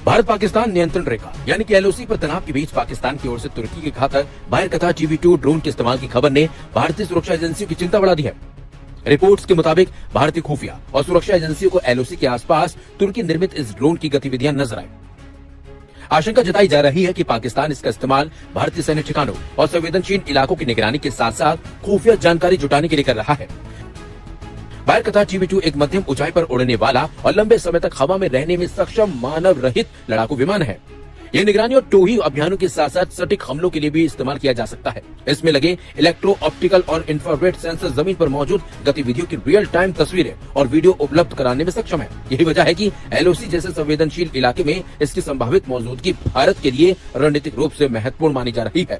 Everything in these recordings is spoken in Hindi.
भारत पाकिस्तान नियंत्रण रेखा यानी कि एलओसी पर तनाव के बीच पाकिस्तान की ओर से तुर्की के घातक बायरकतार TB2 ड्रोन के इस्तेमाल की खबर ने भारतीय सुरक्षा एजेंसियों की चिंता बढ़ा दी है। रिपोर्ट्स के मुताबिक भारतीय खुफिया और सुरक्षा एजेंसियों को एलओसी के आसपास तुर्की निर्मित इस ड्रोन की गतिविधियां नजर आई। आशंका जताई जा रही है कि पाकिस्तान इसका इस्तेमाल भारतीय सैन्य ठिकानों और संवेदनशील इलाकों की निगरानी के साथ साथ खुफिया जानकारी जुटाने के लिए कर रहा है। बायरकतार TB2 एक मध्यम ऊंचाई पर उड़ने वाला और लंबे समय तक हवा में रहने में सक्षम मानव रहित लड़ाकू विमान है। यह निगरानी और टोही अभियानों के साथ साथ सटीक हमलों के लिए भी इस्तेमाल किया जा सकता है। इसमें लगे इलेक्ट्रो ऑप्टिकल और इंफ्रारेड सेंसर जमीन पर मौजूद गतिविधियों की रियल टाइम तस्वीरें और वीडियो उपलब्ध कराने में सक्षम है। यही वजह है कि एलओसी जैसे संवेदनशील इलाके में इसकी संभावित मौजूदगी भारत के लिए रणनीतिक रूप से महत्वपूर्ण मानी जा रही है।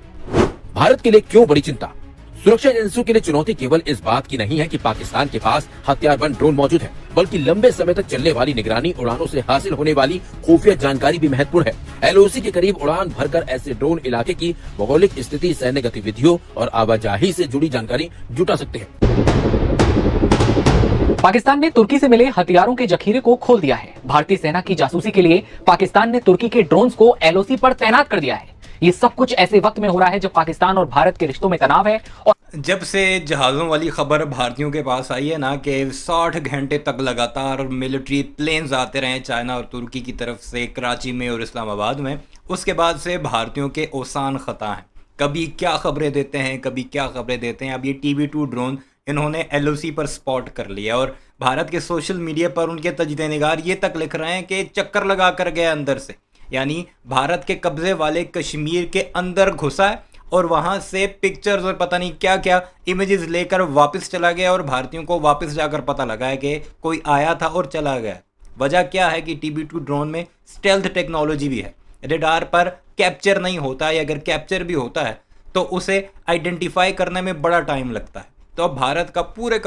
भारत के लिए क्यों बड़ी चिंता? सुरक्षा एजेंसियों के लिए चुनौती केवल इस बात की नहीं है कि पाकिस्तान के पास हथियारबंद ड्रोन मौजूद है, बल्कि लंबे समय तक चलने वाली निगरानी उड़ानों से हासिल होने वाली खुफिया जानकारी भी महत्वपूर्ण है। एलओसी के करीब उड़ान भरकर ऐसे ड्रोन इलाके की भौगोलिक स्थिति, सैन्य गतिविधियों और आवाजाही से जुड़ी जानकारी जुटा सकते हैं। पाकिस्तान ने तुर्की से मिले हथियारों के जखीरे को खोल दिया है। भारतीय सेना की जासूसी के लिए पाकिस्तान ने तुर्की के ड्रोन्स को एलओसी पर तैनात कर दिया है। ये सब कुछ ऐसे वक्त में हो रहा है जब पाकिस्तान और भारत के रिश्तों में तनाव है। और जब से जहाज़ों वाली खबर भारतीयों के पास आई है ना कि 60 घंटे तक लगातार मिलिट्री प्लेन्स आते रहे चाइना और तुर्की की तरफ से कराची में और इस्लामाबाद में, उसके बाद से भारतीयों के ओसान ख़ता हैं। कभी क्या खबरें देते हैं, कभी क्या खबरें देते हैं। अब ये TB2 ड्रोन इन्होंने एलओसी पर स्पॉट कर लिया और भारत के सोशल मीडिया पर उनके तजदीदनिगार ये तक लिख रहे हैं कि चक्कर लगा कर गया अंदर से, यानी भारत के कब्जे वाले कश्मीर के अंदर घुसा है और वहाँ से पिक्चर्स और पता नहीं क्या क्या इमेजेस लेकर वापस चला गया और भारतीयों को वापस जाकर पता लगा है कि कोई आया था और चला गया। वजह क्या है कि TB2 ड्रोन में स्टेल्थ टेक्नोलॉजी भी है। रेडार पर कैप्चर नहीं होता है, अगर कैप्चर भी होता है तो उसे आइडेंटिफाई करने में बड़ा टाइम लगता है। तो अब भारत का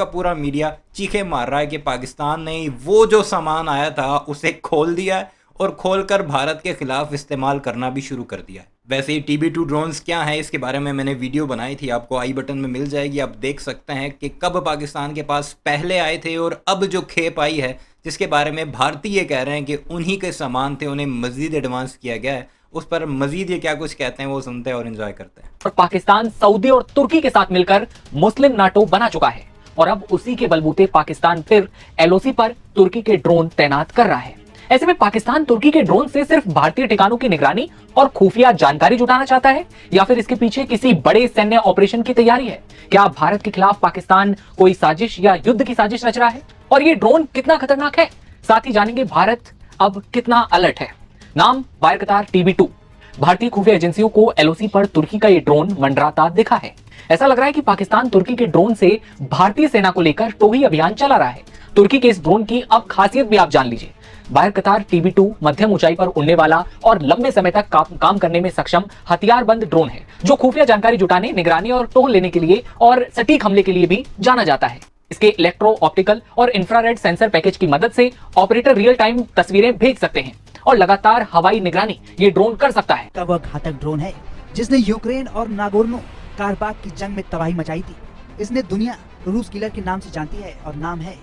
पूरा मीडिया चीखे मार रहा है कि पाकिस्तान ने वो जो सामान आया था उसे खोल दिया है और खोलकर भारत के खिलाफ इस्तेमाल करना भी शुरू कर दिया है। वैसे ही TB2 ड्रोन्स क्या हैं इसके बारे में मैंने वीडियो बनाई थी, आपको आई बटन में मिल जाएगी। आप देख सकते हैं कि कब पाकिस्तान के पास पहले आए थे और अब जो खेप आई है जिसके बारे में भारतीय कह रहे हैं कि उन्हीं के सामान थे, उन्हें मजीद एडवांस किया गया है। उस पर मजीद ये क्या कुछ कहते हैं वो सुनते हैं और एंजॉय करते हैं। और पाकिस्तान सऊदी और तुर्की के साथ मिलकर मुस्लिम नाटो बना चुका है और अब उसी के बलबूते पाकिस्तान फिर एलओसी पर तुर्की के ड्रोन तैनात कर रहा है। ऐसे में पाकिस्तान तुर्की के ड्रोन से सिर्फ भारतीय ठिकानों की निगरानी और खुफिया जानकारी जुटाना चाहता है या फिर इसके पीछे किसी बड़े सैन्य ऑपरेशन की तैयारी है? क्या भारत के खिलाफ पाकिस्तान कोई साजिश या युद्ध की साजिश रच रहा है? और ये ड्रोन कितना खतरनाक है, साथ ही जानेंगे भारत अब कितना अलर्ट है। नाम बायरकतार TB2। भारतीय खुफिया एजेंसियों को एलओसी पर तुर्की का ये ड्रोन मंडराता दिखा है। ऐसा लग रहा है कि पाकिस्तान तुर्की के ड्रोन से भारतीय सेना को लेकर टोही अभियान चला रहा है। तुर्की के इस ड्रोन की अब खासियत भी आप जान लीजिए। बायरकतार TB2 मध्यम ऊंचाई पर उड़ने वाला और लंबे समय तक काम करने में सक्षम हथियारबंद ड्रोन है जो खुफिया जानकारी जुटाने, निगरानी और टोह लेने के लिए और सटीक हमले के लिए भी जाना जाता है। इसके इलेक्ट्रो ऑप्टिकल और इंफ्रारेड सेंसर पैकेज की मदद से ऑपरेटर रियल टाइम तस्वीरें भेज सकते हैं और लगातार हवाई निगरानी ये ड्रोन कर सकता है। वह घातक ड्रोन है जिसने यूक्रेन और नागोर्नो काराबाख की जंग में तबाही मचाई थी। इसने दुनिया रूस किलर के नाम से जानती है और नाम है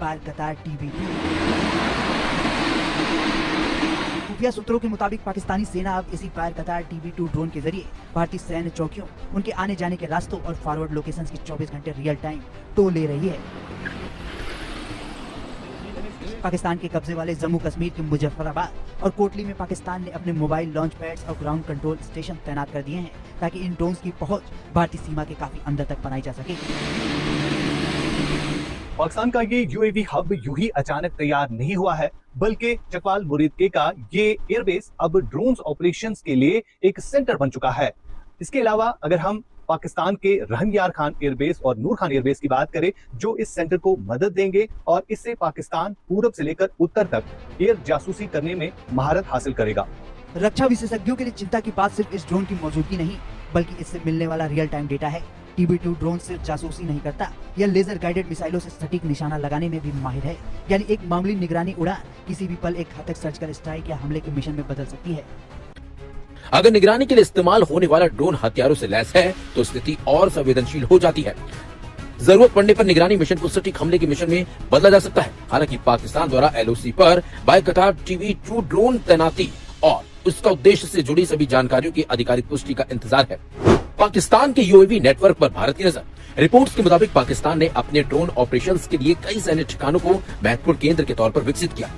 बायरकतार TB2। खुफिया सूत्रों के मुताबिक पाकिस्तानी सेना अब इसी बायरकतार TB2 ड्रोन के जरिए भारतीय सैन्य चौकियों, उनके आने जाने के रास्तों और फॉरवर्ड लोकेशंस की 24 घंटे रियल टाइम टो ले रही है। पाकिस्तान के कब्जे वाले जम्मू कश्मीर के मुजफ्फराबाद और कोटली में पाकिस्तान ने अपने मोबाइल लॉन्च पैड्स और ग्राउंड कंट्रोल स्टेशन तैनात कर दिए हैं ताकि इन ड्रोन्स की पहुंच भारतीय सीमा के काफी अंदर तक बनाई जा सके। पाकिस्तान का ये UAV हब यूं ही अचानक तैयार नहीं हुआ है, बल्कि चकवाल मुरीदके का ये एयरबेस अब ड्रोन्स ऑपरेशंस के लिए एक सेंटर बन चुका है। इसके अलावा अगर हम पाकिस्तान के रहन यार खान एयरबेस और नूर खान एयरबेस की बात करें जो इस सेंटर को मदद देंगे और इससे पाकिस्तान पूरब से लेकर उत्तर तक एयर जासूसी करने में महारत हासिल करेगा। रक्षा विशेषज्ञों के लिए चिंता की बात सिर्फ इस ड्रोन की मौजूदगी नहीं बल्कि इससे मिलने वाला रियल टाइम डेटा है। TB2 ड्रोन सिर्फ जासूसी नहीं करता, यह लेजर गाइडेड मिसाइलों से सटीक निशाना लगाने में भी माहिर है। यानी एक मामूली निगरानी उड़ान किसी भी पल एक घातक सर्जिकल स्ट्राइक या हमले के मिशन में बदल सकती है। अगर निगरानी के लिए इस्तेमाल होने वाला ड्रोन हथियारों से लैस है तो स्थिति और संवेदनशील हो जाती है। जरूरत पड़ने पर निगरानी मिशन को सटीक हमले के मिशन में बदला जा सकता है। हालांकि पाकिस्तान द्वारा LOC पर बायरकतार TB2 ड्रोन तैनाती और उसका उद्देश्य से जुड़ी सभी जानकारियों की आधिकारिक पुष्टि का इंतजार है। पाकिस्तान के यूएवी नेटवर्क पर भारत की नजर। रिपोर्ट्स के मुताबिक पाकिस्तान ने अपने ड्रोन ऑपरेशंस के लिए कई सैन्य ठिकानों को महत्वपूर्ण केंद्र के तौर पर विकसित किया।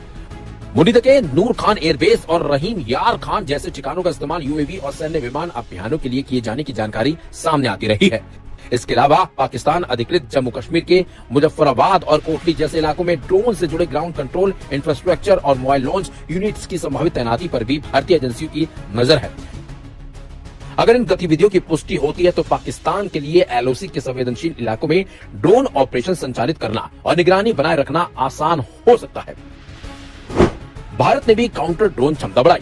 मुनीदा के नूर खान एयरबेस और रहीम यार खान जैसे ठिकानों का इस्तेमाल यूएवी और सैन्य विमान अभियानों के लिए किए जाने की जानकारी सामने आती रही है। इसके अलावा पाकिस्तान अधिकृत जम्मू कश्मीर के मुजफ्फराबाद और कोटली जैसे इलाकों में ड्रोन से जुड़े ग्राउंड कंट्रोल इंफ्रास्ट्रक्चर और मोबाइल लॉन्च यूनिट्स की संभावित तैनाती पर भी भारतीय एजेंसियों की नजर है। अगर इन गतिविधियों की पुष्टि होती है तो पाकिस्तान के लिए एलओसी के संवेदनशील इलाकों में ड्रोन ऑपरेशन संचालित करना और निगरानी बनाए रखना आसान हो सकता है। भारत ने भी काउंटर ड्रोन क्षमता बढ़ाई।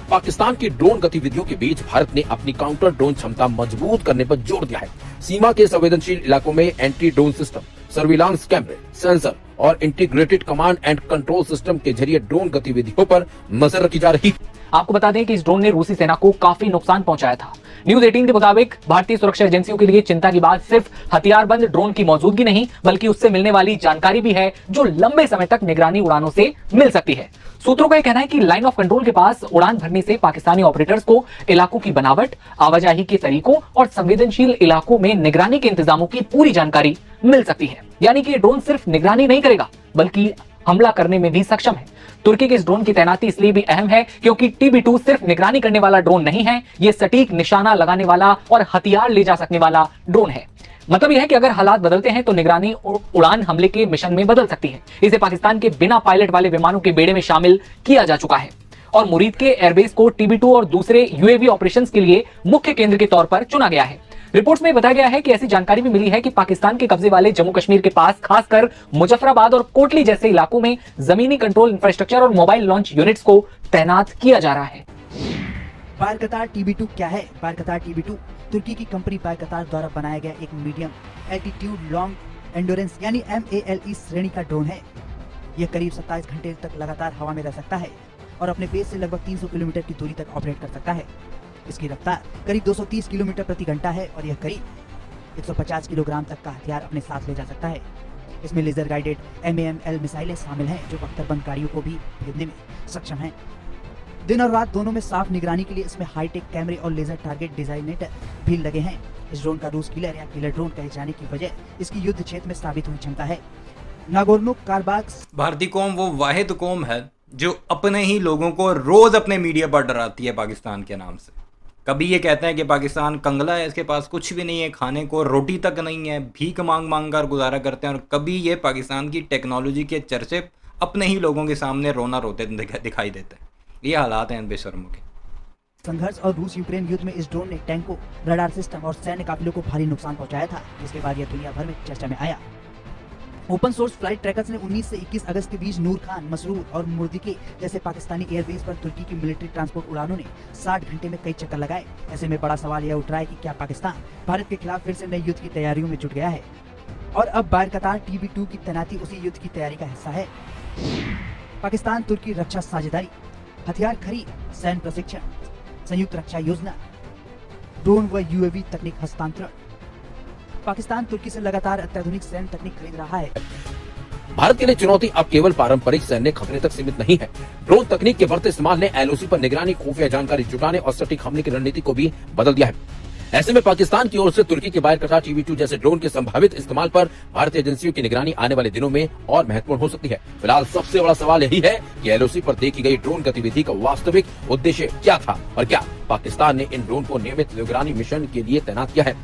पाकिस्तान की ड्रोन गतिविधियों के बीच भारत ने अपनी काउंटर ड्रोन क्षमता मजबूत करने पर जोर दिया है। सीमा के संवेदनशील इलाकों में एंटी ड्रोन सिस्टम, सर्विलांस कैमरे, सेंसर और integrated command and control system के जरिए ड्रोन गतिविधियों पर नजर रखी जा रही है। आपको बता दें कि इस ड्रोन ने रूसी सेना को काफी नुकसान पहुंचाया था। न्यूज 18 के मुताबिक भारतीय सुरक्षा एजेंसियों के लिए चिंता की बात सिर्फ हथियारबंद ड्रोन की मौजूदगी नहीं बल्कि उससे मिलने वाली जानकारी भी है जो लंबे समय तक निगरानी उड़ानों से मिल सकती है। सूत्रों का यह कहना है कि लाइन ऑफ कंट्रोल के पास उड़ान भरने से पाकिस्तानी ऑपरेटर्स को इलाकों की बनावट, आवाजाही के तरीकों और संवेदनशील इलाकों में निगरानी के इंतजामों की पूरी जानकारी मिल सकती है। यानी कि ये ड्रोन सिर्फ निगरानी नहीं करेगा बल्कि हमला करने में भी सक्षम है। तुर्की के इस ड्रोन की तैनाती इसलिए भी अहम है क्योंकि TB2 सिर्फ निगरानी करने वाला ड्रोन नहीं है, ये सटीक निशाना लगाने वाला और हथियार ले जा सकने वाला ड्रोन है। मतलब यह है कि अगर हालात बदलते हैं तो निगरानी उड़ान हमले के मिशन में बदल सकती है। इसे पाकिस्तान के बिना पायलट वाले विमानों के बेड़े में शामिल किया जा चुका है और मुरीद के एयरबेस को TB2 और दूसरे यूएवी ऑपरेशंस के लिए मुख्य केंद्र के तौर पर चुना गया है। रिपोर्ट्स में बताया गया है कि ऐसी जानकारी भी मिली है कि पाकिस्तान के कब्जे वाले जम्मू कश्मीर के पास खासकर मुजफ्फराबाद और कोटली जैसे इलाकों में जमीनी कंट्रोल इंफ्रास्ट्रक्चर और मोबाइल लॉन्च यूनिट्स को तैनात किया जा रहा है। बारकतार TB2 क्या है? बारकतार TB2 तुर्की की कंपनी बारकतार द्वारा बनाया गया एक मीडियम एल्टीट्यूड लॉन्ग एंडोरेंस यानी MALE श्रेणी का ड्रोन है। यह करीब 27 घंटे तक लगातार हवा में रह सकता है और अपने बेस से लगभग 300 किलोमीटर की दूरी तक ऑपरेट कर सकता है। इसकी रफ्तार करीब 230 किलोमीटर प्रति घंटा है और यह करीब 150 किलोग्राम तक का हथियार अपने साथ ले जा सकता है। इसमें लेजर गाइडेड MAML मिसाइलें शामिल हैं जो बख्तरबंद गाड़ियों को भी भेजने में सक्षम हैं। दिन और रात दोनों में साफ निगरानी के लिए इसमें हाईटेक कैमरे और लेजर टारगेट डिजाइनेटर भी लगे हैं। इस ड्रोन का रूस किलर या किलर ड्रोन कहे जाने की वजह इसकी युद्ध क्षेत्र में साबित हुई क्षमता है। नागोर्नो काराबाख भारतीय कौम वो वाहिद कौम है जो अपने ही लोगों को रोज अपने मीडिया पर डराती है पाकिस्तान के नाम से। कभी ये कहते हैं कि पाकिस्तान कंगला है, इसके पास कुछ भी नहीं है, खाने को रोटी तक नहीं है, भीख मांग मांग कर गुजारा करते हैं, और कभी ये पाकिस्तान की टेक्नोलॉजी के चर्चे अपने ही लोगों के सामने रोना रोते दिखाई देते हैं। ये हालात हैं इन बेशर्मों के। संघर्ष और रूस यूक्रेन युद्ध में इस ड्रोन ने टैंकों, रडार सिस्टम और सैन्य काफिलों को भारी नुकसान पहुंचाया था, जिसके बाद यह दुनिया भर में चर्चा में आया। ओपन सोर्स फ्लाइट ट्रैकर्स ने 19 से 21 अगस्त के बीच नूर खान, मसरूर और मुर्दिके जैसे पाकिस्तानी एयरबेस पर तुर्की की मिलिट्री ट्रांसपोर्ट उड़ानों ने 60 घंटे में कई चक्कर लगाए। ऐसे में बड़ा सवाल यह उठ रहा है कि क्या पाकिस्तान भारत के खिलाफ फिर से नए युद्ध की तैयारियों में जुट गया है और अब बारकतार TB2 की तैनाती उसी युद्ध की तैयारी का हिस्सा है। पाकिस्तान तुर्की रक्षा साझेदारी, हथियार खरीद, सैन्य प्रशिक्षण, संयुक्त रक्षा योजना, ड्रोन व UAV तकनीक हस्तांतरण। पाकिस्तान तुर्की से लगातार अत्याधुनिक सैन्य तकनीक खरीद रहा है। भारत के लिए चुनौती अब केवल पारंपरिक सैन्य खतरे तक सीमित नहीं है। ड्रोन तकनीक के बढ़ते इस्तेमाल ने LOC पर निगरानी, खुफिया जानकारी जुटाने और सटीक हमले की रणनीति को भी बदल दिया है। ऐसे में पाकिस्तान की ओर से तुर्की के बारकतार TB2 जैसे ड्रोन के संभावित इस्तेमाल पर भारतीय एजेंसियों की निगरानी आने वाले दिनों में और महत्वपूर्ण हो सकती है। फिलहाल सबसे बड़ा सवाल यही है कि LOC पर देखी गई ड्रोन गतिविधि का वास्तविक उद्देश्य क्या था और क्या पाकिस्तान ने इन ड्रोन को नियमित निगरानी मिशन के लिए तैनात किया है।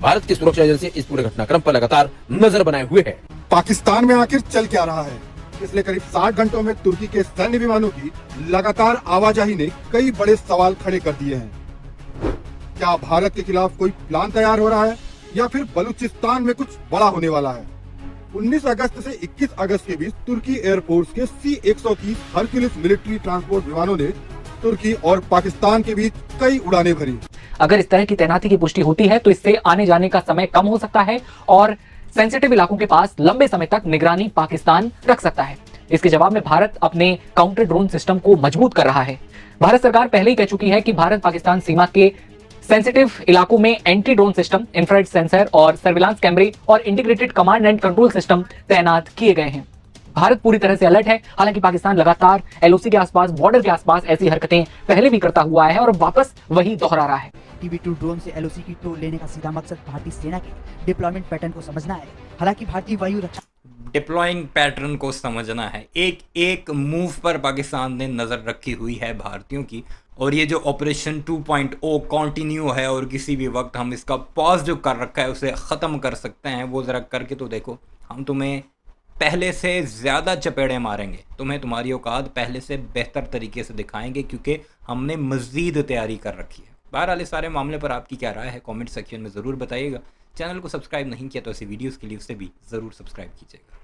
भारत की सुरक्षा एजेंसी इस पूरे घटनाक्रम पर लगातार नजर बनाए हुए है। पाकिस्तान में आखिर चल क्या रहा है? पिछले करीब 60 घंटों में तुर्की के सैन्य विमानों की लगातार आवाजाही ने कई बड़े सवाल खड़े कर दिए हैं। क्या भारत के खिलाफ कोई प्लान तैयार हो रहा है या फिर बलूचिस्तान में कुछ बड़ा होने वाला है? 19 अगस्त से 21 अगस्त के बीच तुर्की एयरफोर्स के C-130 हरक्यूलिस मिलिट्री ट्रांसपोर्ट विमानों ने तुर्की और पाकिस्तान के बीच कई उड़ानें भरी। अगर इस तरह की तैनाती की पुष्टि होती है तो इससे आने जाने का समय कम हो सकता है और सेंसिटिव इलाकों के पास लंबे समय तक निगरानी पाकिस्तान रख सकता है। इसके जवाब में भारत अपने काउंटर ड्रोन सिस्टम को मजबूत कर रहा है। भारत सरकार पहले ही कह चुकी है कि भारत पाकिस्तान सीमा के सेंसिटिव इलाकों में anti drone system, infrared sensor और सर्विलांस कैमरे और integrated command and control system तैनात किए गए हैं। भारत पूरी तरह से अलर्ट है। हालांकि पाकिस्तान लगातार एलओसी के आसपास, बॉर्डर के आसपास ऐसी हरकतें पहले भी करता हुआ है और वापस वही दोहरा रहा है। TB2 ड्रोन से एलओसी की टोल लेने का सीधा मकसद भारतीय सेना के डिप्लॉयमेंट पैटर्न को समझना है। हालांकि भारतीय वायु रक्षा डिप्लॉइंग पैटर्न को समझना है। एक एक मूव पर पाकिस्तान ने नज़र रखी हुई है भारतीयों की, और ये जो ऑपरेशन 2.0 कंटिन्यू है और किसी भी वक्त हम इसका पॉज जो कर रखा है उसे ख़त्म कर सकते हैं। वो ज़रा करके तो देखो, हम तुम्हें पहले से ज़्यादा चपेड़े मारेंगे, तुम्हें तुम्हारी औकात पहले से बेहतर तरीके से दिखाएंगे, क्योंकि हमने मज़ीद तैयारी कर रखी है। बहरहाल इस सारे मामले पर आपकी क्या राय है कमेंट सेक्शन में ज़रूर बताइएगा। चैनल को सब्सक्राइब नहीं किया तो ऐसी वीडियोस के लिए उसे भी ज़रूर सब्सक्राइब कीजिएगा।